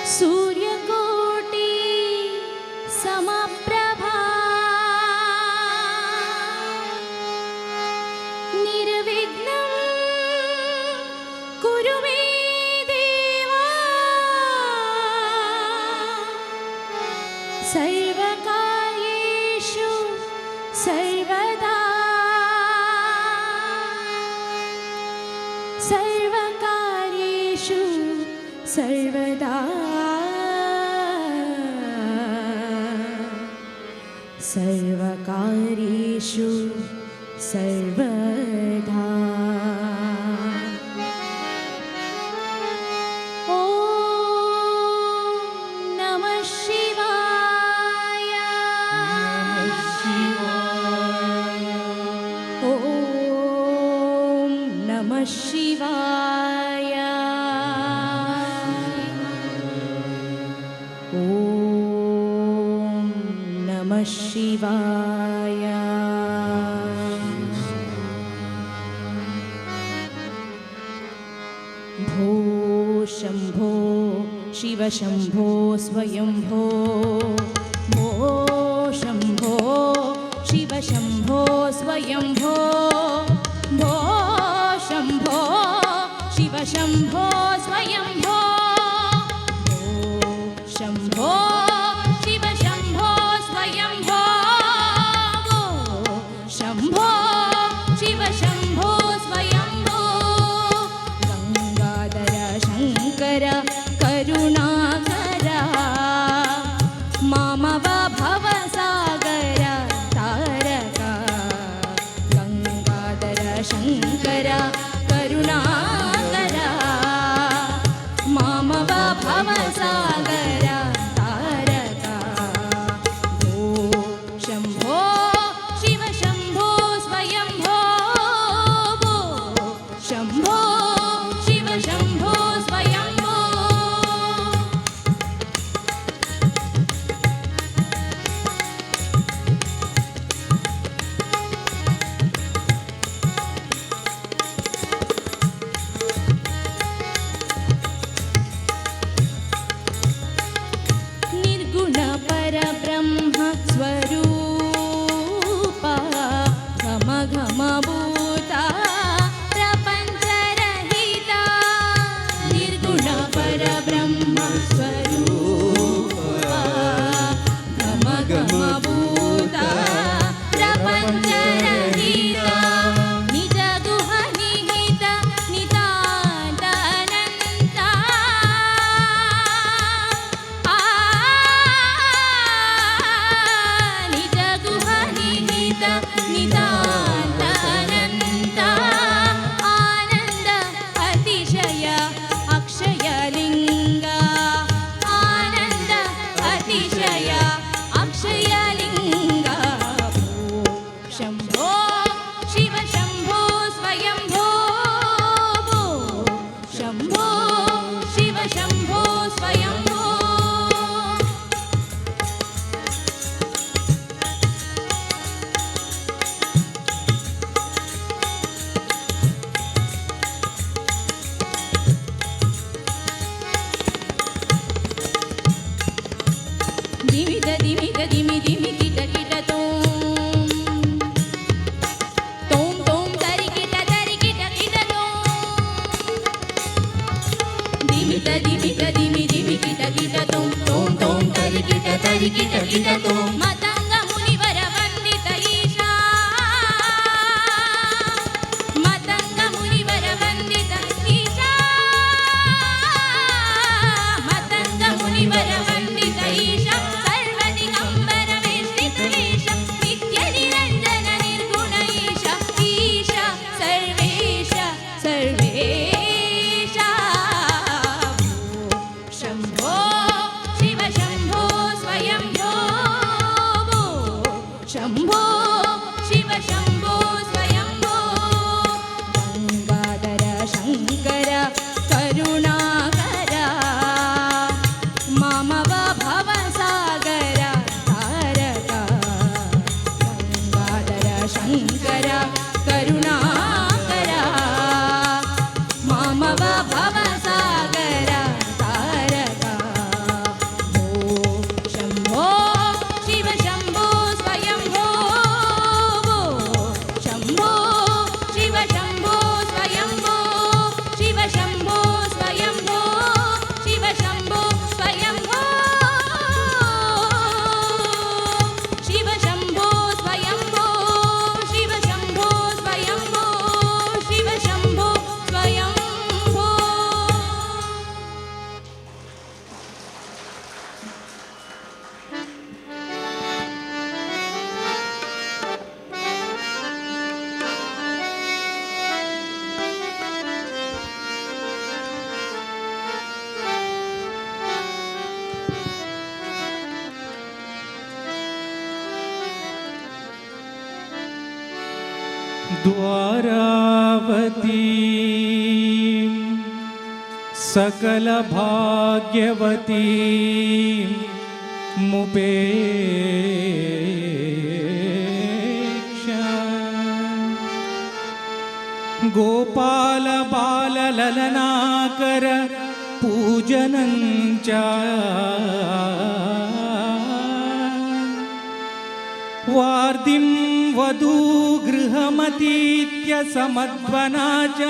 सूर्यकोटि समप्रभा निर्विघ्नं कुरु मे देवा सर्वकार्येषु सर्वदा सर्वकार्येषु सर्वदा सर्वकार्येषु सर्वदा। ॐ नमः शिवाय। ॐ नमः शिवाय। ॐ नमः शिवाय। भो शम्भो शिव शम्भो स्वयंभो। भो शम्भो शिव शम्भो स्वयंभो। भो शम्भो शिव शम्भो स्वयंभो। भो शम्भो शिव शम्भो स्वयंभो। भो शम्भो शिव शम्भो स्वयंभो। गंगाधर शंकर करुणाकर मामव भवसागर तारक। गंगाधर शंकर करुणाकर मामव भवसागर तारक। भो शम्भो शिव शम्भो स्वयंभो। भो शम्भो शिव शम्भो स्वयंभो। निर्गुण परब्रह्म स्वरूप घम घम भूता प्रपञ्चरहिता। निर्गुण परब्रह्म स्वरूप घम घम भूता प्रपञ्चरहिता। निज गुह निहित नितान्त अनन्ता। निज गुह निहित नितान्त अनन्ता। आनन्द अतिशय अक्षय लिंग। आनन्द अतिशय अक्षय लिंग। भो शम्भो शिव शम्भो स्वयंभो। भो शम्भो शिव शम्भो स्वयंभो। दिमिद दिमिद दिमि दिमि किट किट तोम। तोम तोम तरि किट किट तोम। दिमिद दिमिद दिमि दिमि किट किट तोम। तोम तोम तरि किट तोम। मतंग मुनिवर वंदित ईशा। मतंग मुनिवर वंदित ईशा। मतंग मुनिवर वंदित ईशा। सर्वदिगंबर वेष्टित ईशा। नित्य निरंजन निर्गुण ईशा। ईशा सर्वेश सर्वेश। भो शम्भो शिव शम्भो स्वयंभो। भो शम्भो शिव शम्भो स्वयंभो। गंगाधर शंकर करुणाकर मामव भवसागर तारक। गंगाधर शंकर करुणाकर मामव भवसागर तारक। द्वारावती सकलभाग्यवती मुपेक्षा गोपाल बाल ललनाकर पूजनञ्च वार्तिं वधू गृहमतीत्य समध्वना च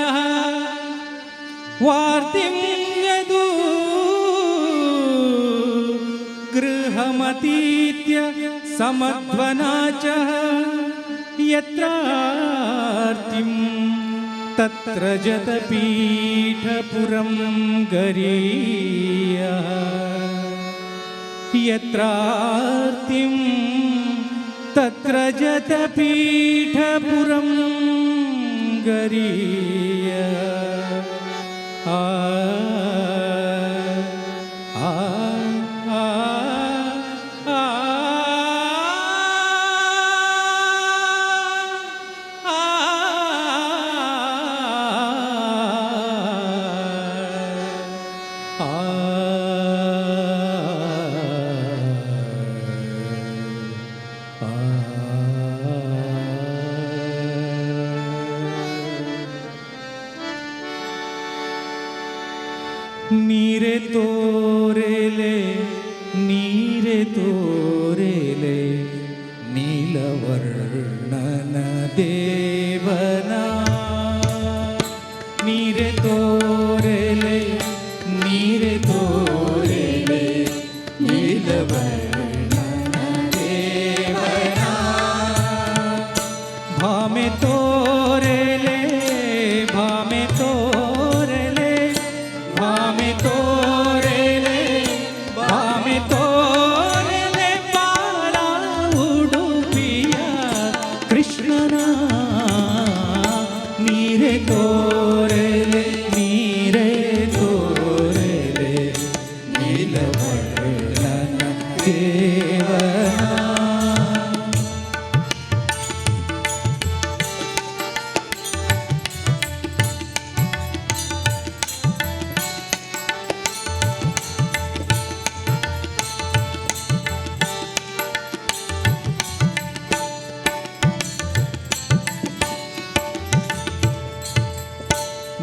वार्तिं यदू गृहमतीत्य समध्वना च यत्रार्तिं तत्र जतपीठपुरं गरीय यत्रार्तिं तत्र जतपीठपुरं गरीय आ आ आ ನೀರೆ ತೋರೆಲೆ ನೀರೆ ತೋರೆಲೆ ನೀಲವರ್ಣನ ದೇವನ ನೀರೆ ತೋರೆಲೆ ನೀರೆ ತೋರೆಲೆ ನೀಲವರ್ಣನ ದೇವನ ಭಾಮೆ ತೋರೆಲೆ ಭಾಮೆ ತೋರೆಲೆ ಭಾಮೆ ತೋರೆಲೆ ಭಾಮೆ ತೋರೆಲೆ ಬಾಲ ಉಡುಪಿಯ ಕೃಷ್ಣನ ನೀರೆ ತೋರೆಲೆ ನೀರೆ ತೋರೆಲೆ ನೀಲವರ್ಣನ ದೇವನ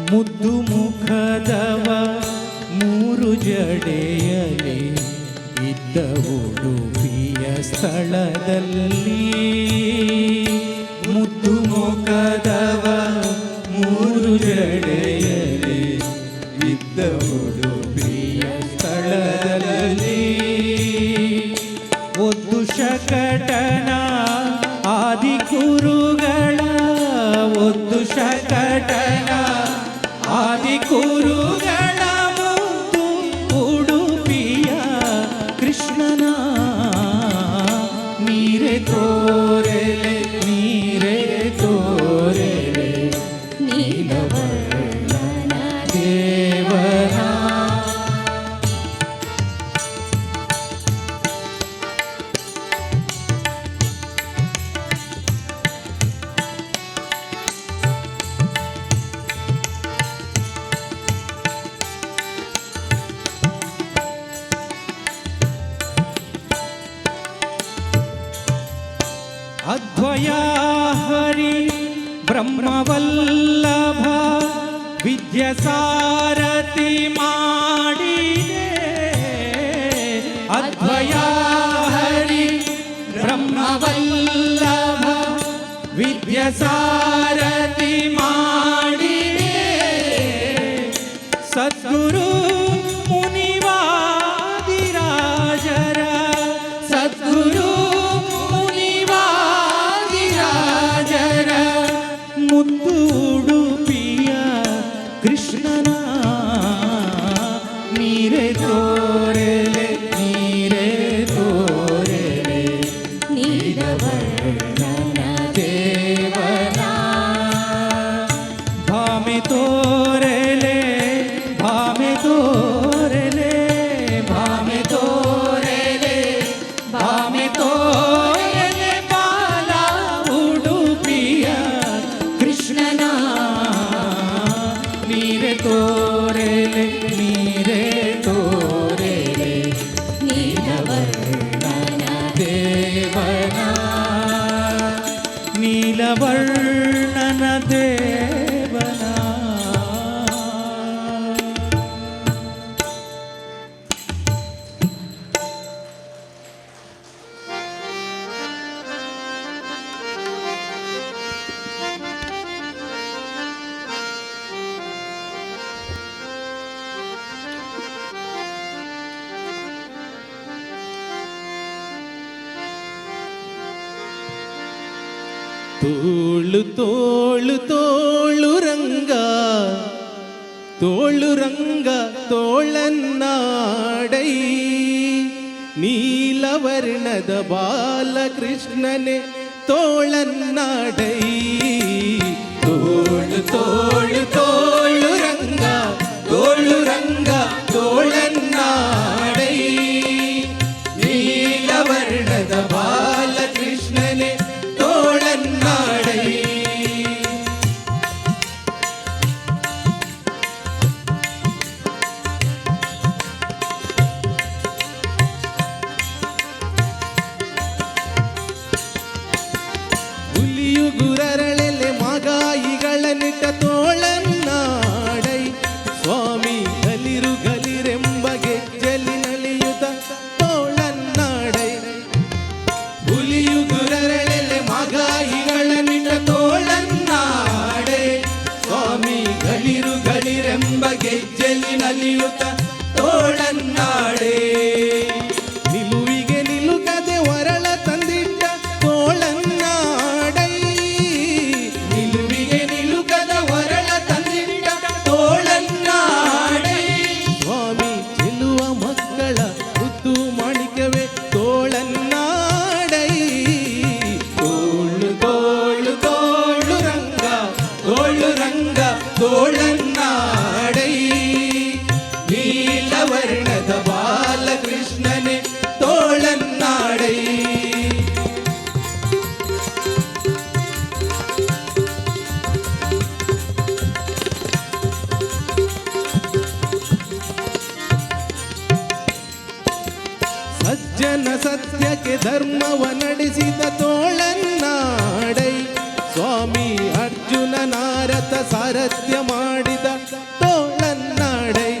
ಮುದ್ದು ಮುಖದವ ಮೂರು ಜಡೆಯಲಿ ಇದ್ದ ಉಡುಪಿಯ ಸ್ಥಳದಲ್ಲಿ ಮುದ್ದು ಮುಖದವ ಮೂರು ಜಡೆಯಲಿ ಇದ್ದ ಉಡುಪಿಯ ಸ್ಥಳದಲ್ಲಿ ಒದ್ದು ಶಕಟನ ಆದಿಗುರುಗಳ ಒದ್ದು ಶಕಟನ ಆದಿಗುರುಗಳ ಮುದ್ದು ಉಡುಪಿಯ ಕೃಷ್ಣನ ನೀರೆ ತೋರೆಲೆ ನೀರೆ ತೋರೆಲೆ ನೀಲವರ್ಣನ ದೇವನ ಅದ್ವಯ ಹರಿ ಬ್ರಹ್ಮವಲ್ಲಭ ವಿದ್ಯಾಸಾರಥಿ ಮಾಡಿದೆ ಅದ್ವಯ ಹರಿ ಬ್ರಹ್ಮವಲ್ಲಭ ವಿದ್ಯಾಸಾರಥಿ ಮಾಡಿದೆ ಸದ್ಗುರು ಮುನಿವಾದಿರಾಜರ ಸದ್ಗುರು ಮುದ್ದು ಉಡುಪಿಯ ಕೃಷ್ಣನ ನೀರೆ ತೋರೆಲೆ ನೀರೆ ತೋರೆಲೆ ನೀಲವರ್ಣನ ದೇವನ ತೋಳು ತೋಳು ತೋಳು ರಂಗ ತೋಳು ರಂಗ ತೋಳನ್ನಾಡೈ ನೀಲವರ್ಣದ ಬಾಲಕೃಷ್ಣನೆ ತೋಳನ್ನಾಡೈ ತೋಳು ತೋಳು ತೋಳು ರಂಗ ತೋಳನ್ನಾಡೈ ನೀಲವರ್ಣದ ಬಾಲಕೃಷ್ಣನೆ ತೋಳನ್ನಾಡೈ ಹುಲಿಯು ಗುರರಳೆಲೆ ಮಾಗಾಯಿಗಳ ನಿಟ್ಟ ತೋಳನ್ನಾಡೈ ಸ್ವಾಮಿ ಗಲಿರು ಗಲಿರೆಂಬ ಗೆಜ್ಜಲಿ ನಲಿಯುತ ತೋಳನ್ನಾಡೈ ಹುಲಿಯು ಗುರರಳೆಲೆ ಮಾಗಾಯಿಗಳ ನಿಟ್ಟ ತೋಳನ್ನಾಡೈ ಸ್ವಾಮಿ ಗಲಿರು ಗಲಿರೆಂಬ ಗೆಜ್ಜಲಿ ನಲಿಯುತ ತೋಳನ್ನಾಡೈ ನಿಲುವಿಗೆ ನಿಲುಕದೆ ಹೊರಳ ತಂದಿಟ್ಟ ತೋಳನ್ನಾಡೈ ನಿಲುವಿಗೆ ನಿಲುಕದ ಹೊರಳ ತಂದಿಟ್ಟ ತೋಳನ್ನಾಡೈ ಸ್ವಾಮಿ ಚೆಲ್ಲುವ ಮಕ್ಕಳ ಮುದ್ದು ಮಾಣಿಕ್ಯವೇ ತೋಳನ್ನಾಡೈ ತೋಳು ತೋಳು ತೋಳು ರಂಗ ತೋಳನ್ನಾಡೈ ನೀಲವರ್ಣದ ಬಾಲಕೃಷ್ಣನೆ ತೋಳನ್ನಾಡೈ ಸಜ್ಜನ ಸತ್ಯಕ್ಕೆ ಧರ್ಮವ ನಡೆಸಿದ ತೋಳನ್ನಾಡೈ ಸ್ವಾಮಿ ಅರ್ಜುನ ನಾರತ ಸಾರಥ್ಯ ಮಾಡಿದ ತೋಳನ್ನಾಡೈ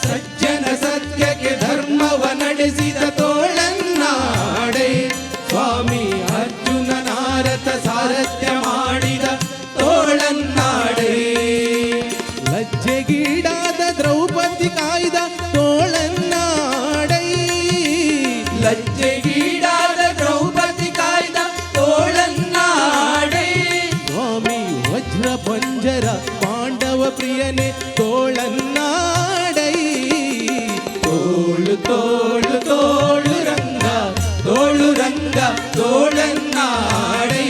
ಸಜ್ಜನ ಸತ್ಯಕ್ಕೆ ಧರ್ಮವ ನಡೆಸಿದ ತೋಳನ್ನಾಡೈ ಸ್ವಾಮಿ ಅರ್ಜುನ ನಾರತ ಸಾರಥ್ಯ ಮಾಡಿದ ತೋಳನ್ನಾಡೈ ಲಜ್ಜೆಗೀಡಾದ ದ್ರೌಪದಿ ಕಾಯ್ದ ತೋಳನ್ನಾಡೈ ಲಜ್ಜೆಗೀಡಾದ ದ್ರೌಪದಿ ಕಾಯ್ದ ತೋಳನ್ನಾಡೈ ಸ್ವಾಮಿ ವಜ್ರ ಪಂಜರ ಪಾಂಡವ ಪ್ರಿಯನೇ ತೋಳನ್ನಾಡೈ ತೋಳು ತೋಳು ತೋಳು ರಂಗ ತೋಳನ್ನಾಡೈ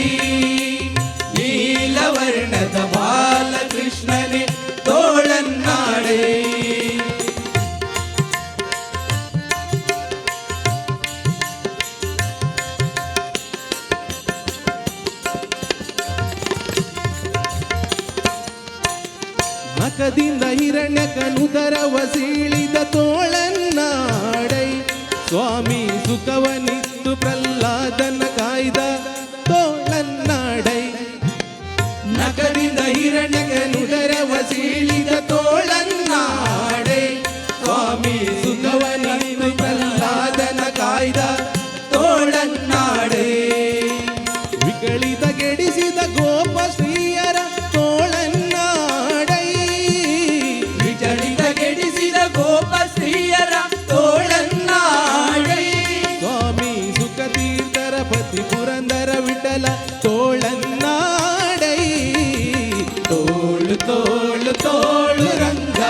ನೀಲವರ್ಣದ ಬಾಲಕೃಷ್ಣನೇ ತೋಳನ್ನಾಡೈ ನಖದಿಂದ ಹಿರಣ್ಯಕನುದರವ ಸೀಳಿದ ತೋಳನ್ನಾಡೈ ಸ್ವಾಮಿ ಸುಖವನಿತ್ತು ಪ್ರಹ್ಲಾದನ ಕಾಯ್ದ ತೋಳನ್ನಾಡೈ ನಖದಿಂದ ಹಿರಣ್ಯಕನುದರವ ಸೀಳಿದ ತೋಳನ್ನಾಡೈ ಸ್ವಾಮಿ ಸುಖವನಿತ್ತು ಪ್ರಹ್ಲಾದನ ಕಾಯ್ದ ತೋಳನ್ನಾಡೈ ವಿಗಳಿತ ಗೆಡಿಸಿದ ಗೋಪ ಶ್ರೀಯರ ತೋಳನ್ನಾಡೈ ವಿಚಲಿತ ಗೆಡಿಸಿದ ಗೋಪ ಶ್ರೀಯರ ತೋಳನ್ನಾಡೈ ಸ್ವಾಮಿ ಸುಖತೀರ್ಥರ ಪತಿ ಪುರಂದರ ವಿಠಲ ತೋಳನ್ನಾಡೈ ತೋಳು ತೋಳು ತೋಳು ರಂಗ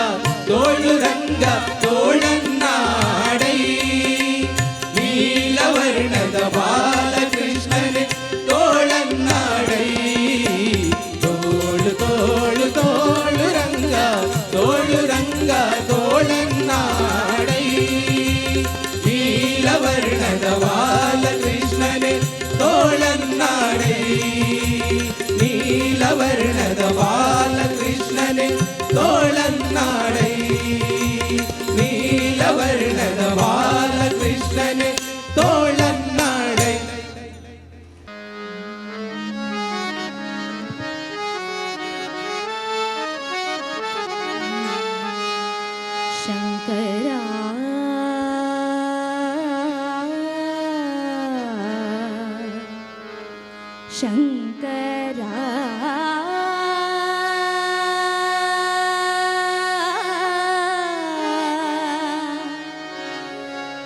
ತೋಳನ್ನಾಡೈ ನೀಲವರ್ಣದ ಬಾಲಕೃಷ್ಣನೇ ತೋಳನ್ನಾಡೈ ತೋಳು ತೋಳು ತೋಳು ರಂಗ ತೋಳನ್ನಾಡೈ ನೀಲವರ್ಣದ ಬಾಲಕೃಷ್ಣನೇ ತೋಳನ್ನಾಡೈ ನೀಲವರ್ಣದ ಬಾಲಕೃಷ್ಣನೇ ತೋಳನ್ನಾಡೈ ನೀಲವರ್ಣದ ಬಾಲಕೃಷ್ಣನೇ ತೋಳನ್ನಾಡೈ ಶಂಕರ ಶಂಕರ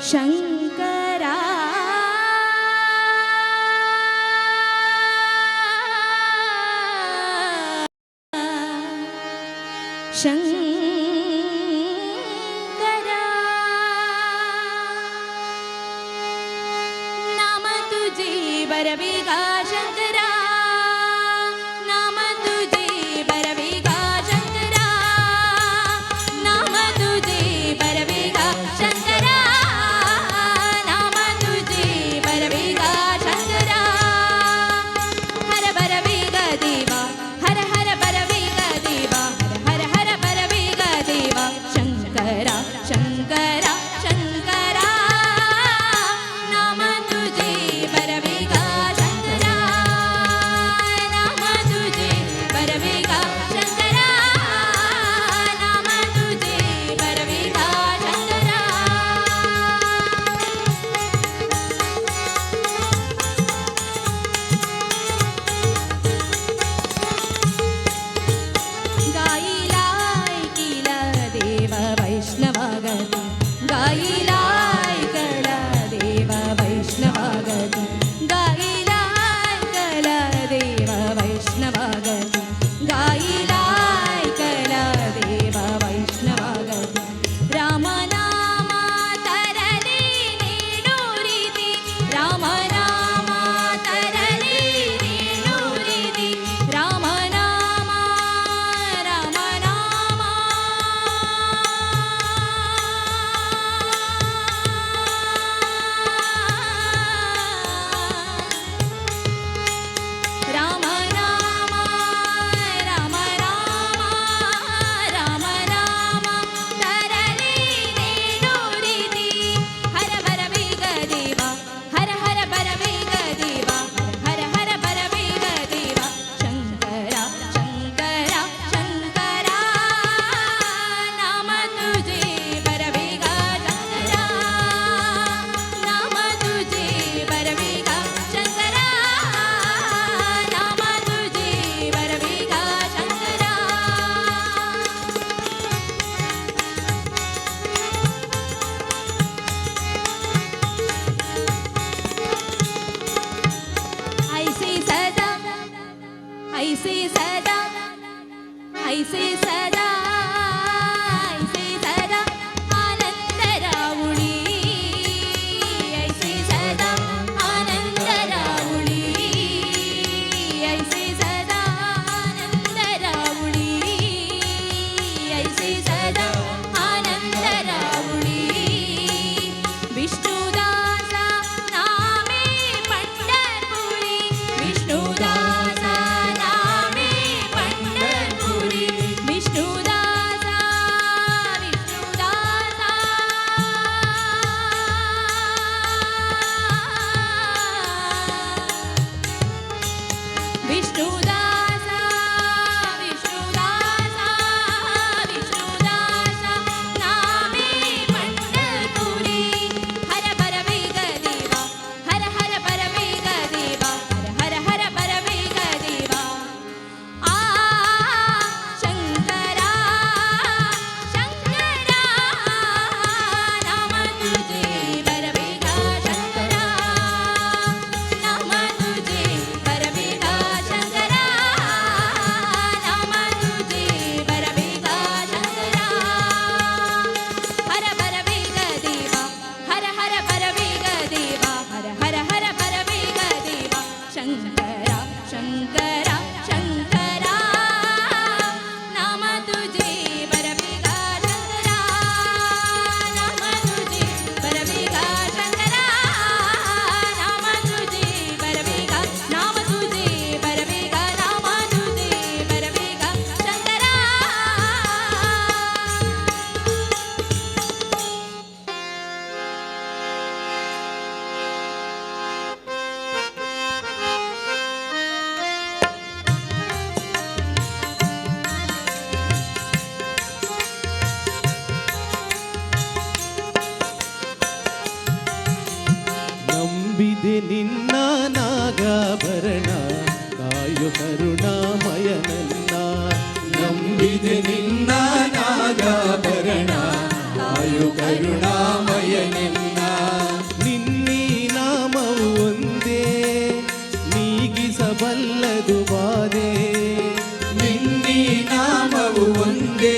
ಶಂಕರ शंकरा नाम तुझे बरवेगा शंकरा नाम तुझे बरवेगा शंकरा नाम तुझे बरवेगा शंकरा नाम तुझे बरवेगा शंकरा हर बरवेगा देवा हर हर बरवेगा देवा हर हर बरवेगा देवा शंकरा शंकरा शंकरा नाम तुझे बरवेगा शंकरा नाम तुझे बरवेगा शंकरा नाम तुझे बरवेगा शंकरा गाईलाय किला देव वैष्णवागती गाईलाय कला देव वैष्णवागती गाईलाय कला देव वैष्णवागती गाईलाय कला देव वैष्णवागती रामनामा तरले नेडूरिति रामनामा तरले नेडूरिति रामनामा रामनामा रामनामा रामनामा रामनामा तरले नेडूरिति हर बरवेग देवा हर हर बरवेग देवा हर हर बरवेग देवा शंकरा शंकरा शंकरा नाम तुझे बरवेगा शंकरा नाम तुझे बरवेगा शंकरा नाम तुझे बरवेगा शंकरा ऐसे सदा ऐसे सदा ऐसे सदा ऐसे सदा आनंद रावुळी ऐसे सदा आनंद रावुळी ऐसे सदा आनंद रावुळी ऐसे सदा आनंद रावुळी विष्णुदासा नामे पंढरपुरी विष्णुदासा नामे पंढरपुरी विष्णुदासा विष्णुदासा विष्णुदासा विष्णुदासा विष्णुदासा नामे पंढरपुरी हर बरवेग देवा हर हर बरवेग देवा हर हर बरवेग देवा आ शंकरा शंकरा नाम तुझे बरवेगा शंकरा नाम तुझे बरवेगा शंकरा नाम तुझे बरवेगा शंकरा हर बरवेग देवा हर हर बरवेग देवा हर हर हर बरवेग देवा शंकरा शंकरा शंकरा नाम तुझे बरवेगा शंकरा नाम तुझे बरवेगा शंकरा नाम तुझे बरवेगा नाम तुझे बरवेगा नाम तुझे बरवेगा शंकरा ನಂಬಿದೆ ನಿನ್ನ ನಾಗಾಭರಣ ಕಾಯು ಕರುಣಾಮಯ ನನ್ನ ನಂಬಿದೆ ನಿನ್ನ ನಾಗಾಭರಣ ಕಾಯು ಕರುಣಾಮಯ ನನ್ನ ನಿನ್ನೀ ನಾಮವು ಒಂದೇ ನೀಗಿಸಬಲ್ಲದು ಬಾಧೆ ನಿನ್ನೀ ನಾಮವು ಒಂದೇ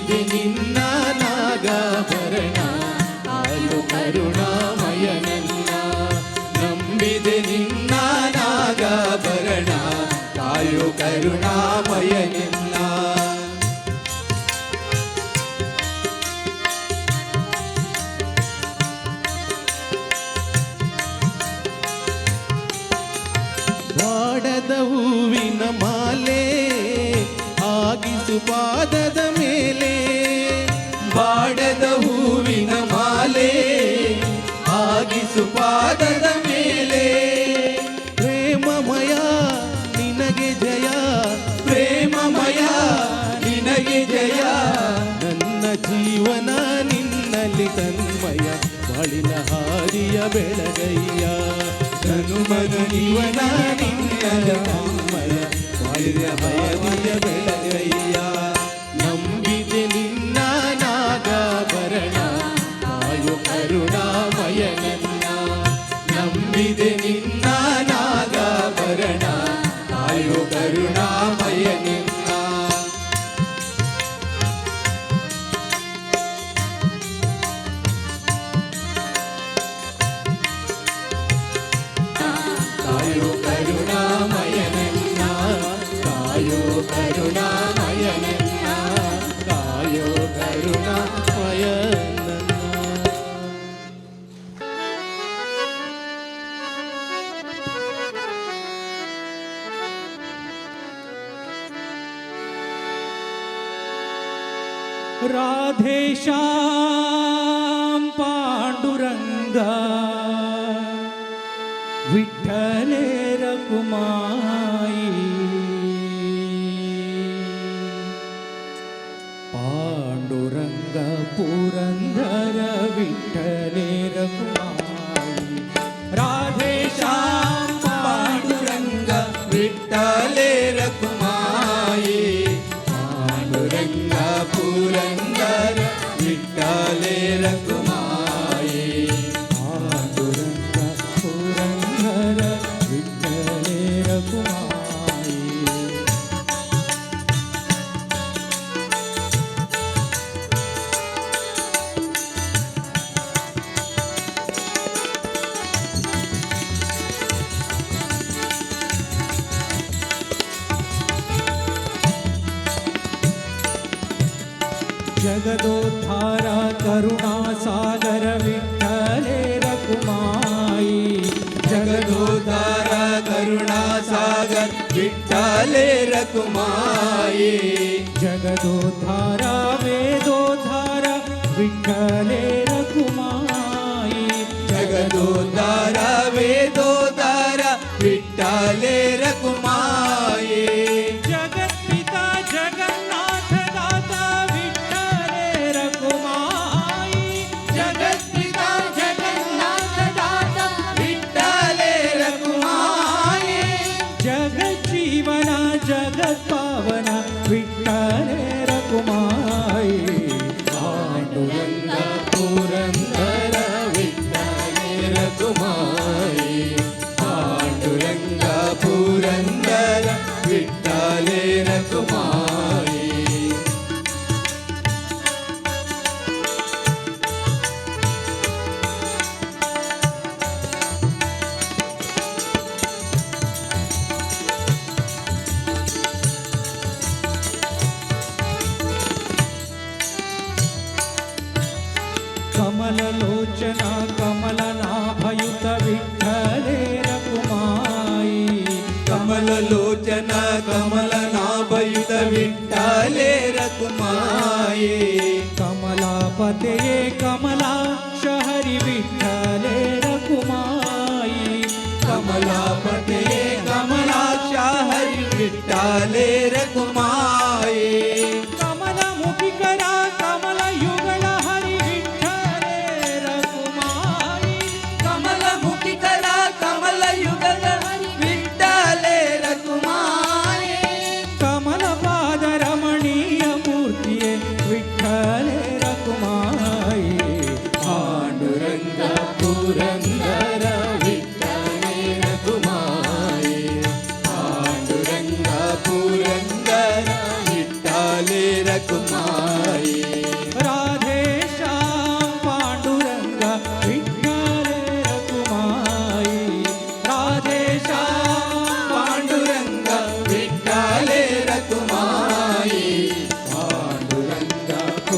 ನಂಬಿದೆ ನಿನ್ನ ನಾಗಾಭರಣ ಕಾಯೋ ಕರುಣಾಮಯನನ್ನ ನಂಬಿದೆ ನಿನ್ನ ನಾಗಾಭರಣ ಕಾಯೋ ಕರುಣಾಮಯನನ್ನ ಬಾಡದ ಹೂವಿನ ಮಾಲೆ ಆಗಿಸು ಪಾದದ ಮೇಲೆ ಬಾಡದ ಹೂವಿನ ಮಾಲೆ ಆಗಿಸು ಪಾದದ ಮೇಲೆ ಪ್ರೇಮಮಯ ನಿನಗೆ ಜಯ ಪ್ರೇಮಮಯ ನಿನಗೆ ಜಯ ನನ್ನ ಜೀವನ ನಿನ್ನಲ್ಲಿ ತನ್ಮಯ ಬಾಳಿನ ಹಾದಿಯ ಬೆಳಗಯ್ಯ ಹನುಮನ ಜೀವನ ನಿನ್ನಯ ತನ್ಮಯ ಬಾಳಿನ ಹಾದಿಯ ಬೆಳಗಯ್ಯ ನಂಬಿದೆ ನಿನ್ನ ನಾಗಾಭರಣ ಕಾಯೋ ಕರುಣಾಮಯನನ್ನ ನಂಬಿದೆ ನಿನ್ನ ನಾಗಾಭರಣ ಕಾಯೋ ಕರುಣಾಮಯನನ್ನ ಕಾಯೋ ಕರುಣಾಮಯನನ್ನ ಕಾಯೋ ಕರುಣಾಮಯನನ್ನ ಕಾಯೋ ಕರುಣಾಮಯನನ್ನ राधेश्याम पांडुरंग विठ्ठले रकुमाई पांडुरंग पुरंदर विठ्ठले रकुमाई राधेश्याम ಪಾಂಡುರಂಗ ವಿಠ್ಠಲೆ ರಕುಮಾಯಿ ಪಾಂಡುರಂಗ ಪುರಂದರ ವಿಠ್ಠಲೆ ರಕುಮಾಯಿ पांडुरंग पुरंदर विठ्ठले रकुमाई जगदोद्धार करुणा सागर विठ्ठले रकुमाई ಜಗದೋದ್ಧಾರ ಕರುಣಾ ಸಾಗರ್ ವಿಠ್ಠಲೆ ರಕುಮಾಯಿ जगदोद्धार वेदोद्धार विठ्ठले रकुमाई ಜಗದೋದ್ಧಾರ ವೇದೋದ್ಧಾರ ವಿಠ್ಠಲೆ ರಕುಮಾಯಿ जगत्पिता जगन्नाथ दाता विठ्ठले रकुमाई ಜಗತ್ಪಿತಾ ಜಗನ್ನಾಥ ದಾತ ವಿಠ್ಠಲೆ ರಕುಮಾಯಿ जगज्जीवन जगत्पावन विठ्ठले रकुमाई ಪಾಂಡುರಂಗ ಪುರಂದರ ವಿಠ್ಠಲೆ ರಕುಮಾಯಿ ಪಾಂಡುರಂಗ ಪುರಂದರ ವಿಠ್ಠಲೆ ರಕುಮಾಯಿ कमललोचना कमलनाभयुत विठ्ठले रकुमाई ಕಮಲಲೋಚನ ಕಮಲನಾಭಯುತ ವಿಠ್ಠಲೆ ರಕುಮಾಯಿ कमलापते कमलाक्ष हरि विठ्ठले रकुमाई ಕಮಲಾಪತೆ ಕಮಲಾಕ್ಷ ಹರಿ ವಿಠ್ಠಲೆ ರಕುಮಾಯಿ कमलमुखिकर कमलयुगल हरि विठ्ठले रकुमाई ಕಮಲ ಮುಖಿತರ ಕಮಲ ಯುಗದ ವಿಠ್ಠಲೆ ರಕುಮಾಯಿ कमलपाद रमणीय मूर्तिये विठ्ठले रकुमाई